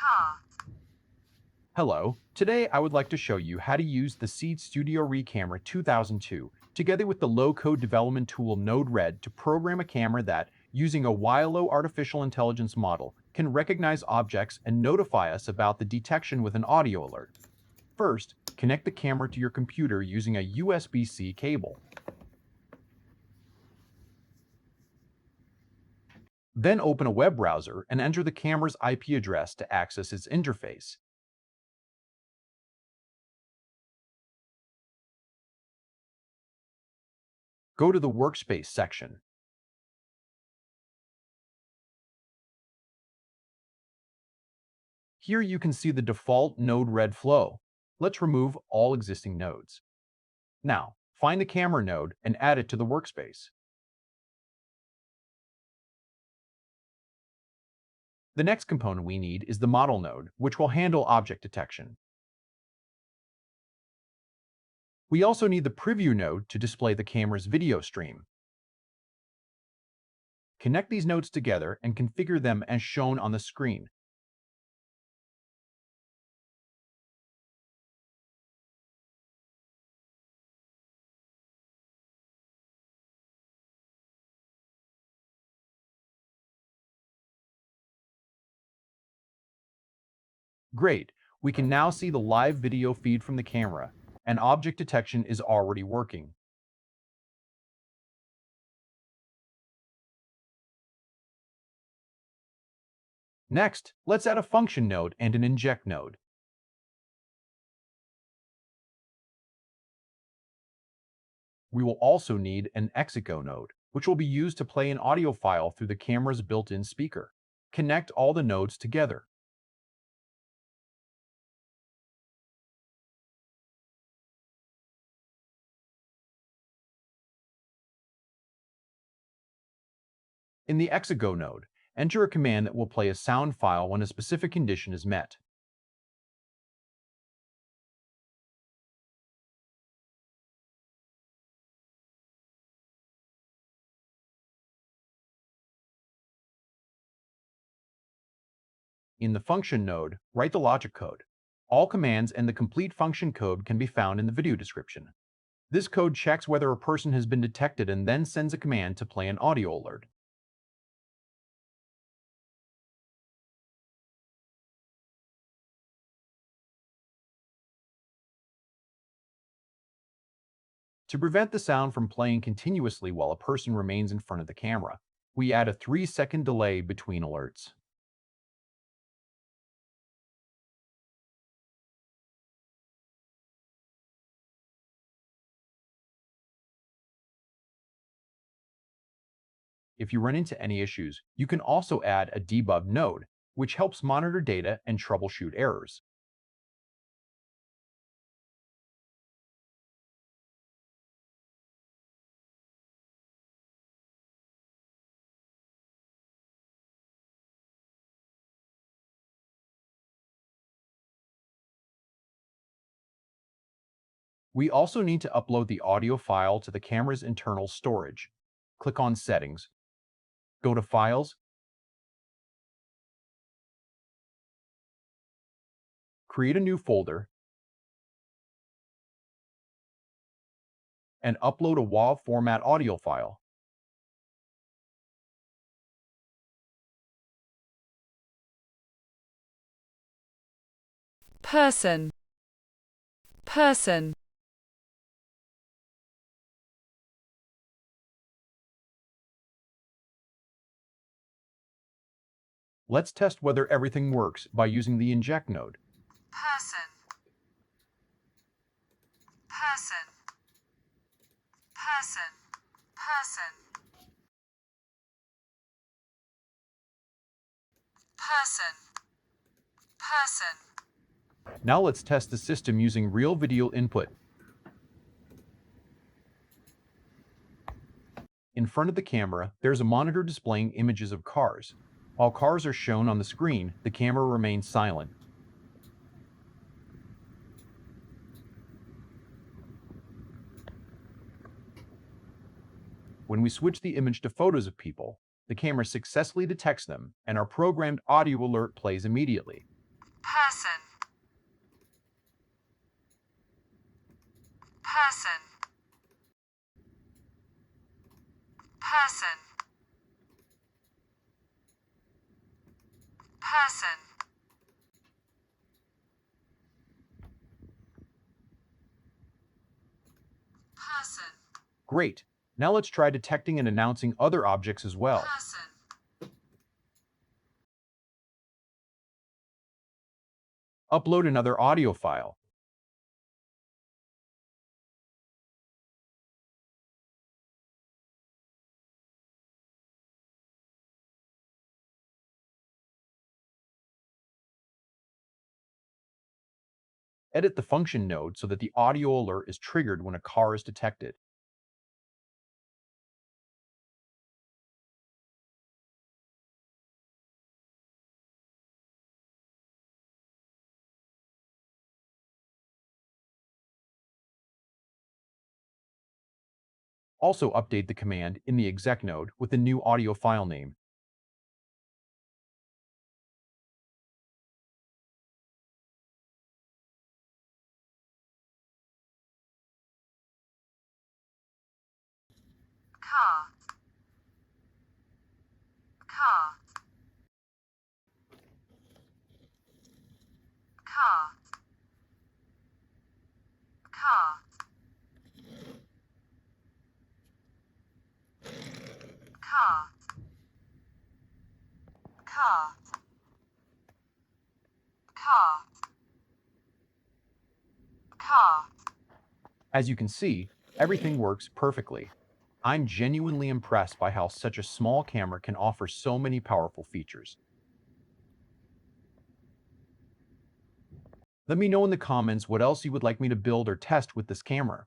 car. Hello, today I would like to show you how to use the Seed Studio reCamera 2002 together with the low-code development tool Node-RED to program a camera that, using a YOLO artificial intelligence model, can recognize objects and notify us about the detection with an audio alert. First, connect the camera to your computer using a USB-C cable. Then open a web browser and enter the camera's IP address to access its interface. Go to the workspace section. Here you can see the default Node-RED flow. Let's remove all existing nodes. Now, find the camera node and add it to the workspace. The next component we need is the model node, which will handle object detection. We also need the preview node to display the camera's video stream. Connect these nodes together and configure them as shown on the screen. Great, we can now see the live video feed from the camera, and object detection is already working. Next, let's add a function node and an inject node. We will also need an Exec node, which will be used to play an audio file through the camera's built-in speaker. Connect all the nodes together. In the Exec node, enter a command that will play a sound file when a specific condition is met. In the function node, write the logic code. All commands and the complete function code can be found in the video description. This code checks whether a person has been detected and then sends a command to play an audio alert. To prevent the sound from playing continuously while a person remains in front of the camera, we add a 3-second delay between alerts. If you run into any issues, you can also add a debug node, which helps monitor data and troubleshoot errors. We also need to upload the audio file to the camera's internal storage. Click on Settings, go to Files, create a new folder, and upload a WAV format audio file. Person. Person. Let's test whether everything works by using the inject node. Person. Person. Person. Person. Person. Person. Now let's test the system using real video input. In front of the camera, there's a monitor displaying images of cars. While cars are shown on the screen, the camera remains silent. When we switch the image to photos of people, the camera successfully detects them and our programmed audio alert plays immediately. person, person, person, person, person, Great. Now let's try detecting and announcing other objects as well. person, Upload another audio file. Edit the function node so that the audio alert is triggered when a car is detected. Also update the command in the exec node with the new audio file name. car, car, car, car, car, car, car, car. As you can see, everything works perfectly. I'm genuinely impressed by how such a small camera can offer so many powerful features. Let me know in the comments what else you would like me to build or test with this camera.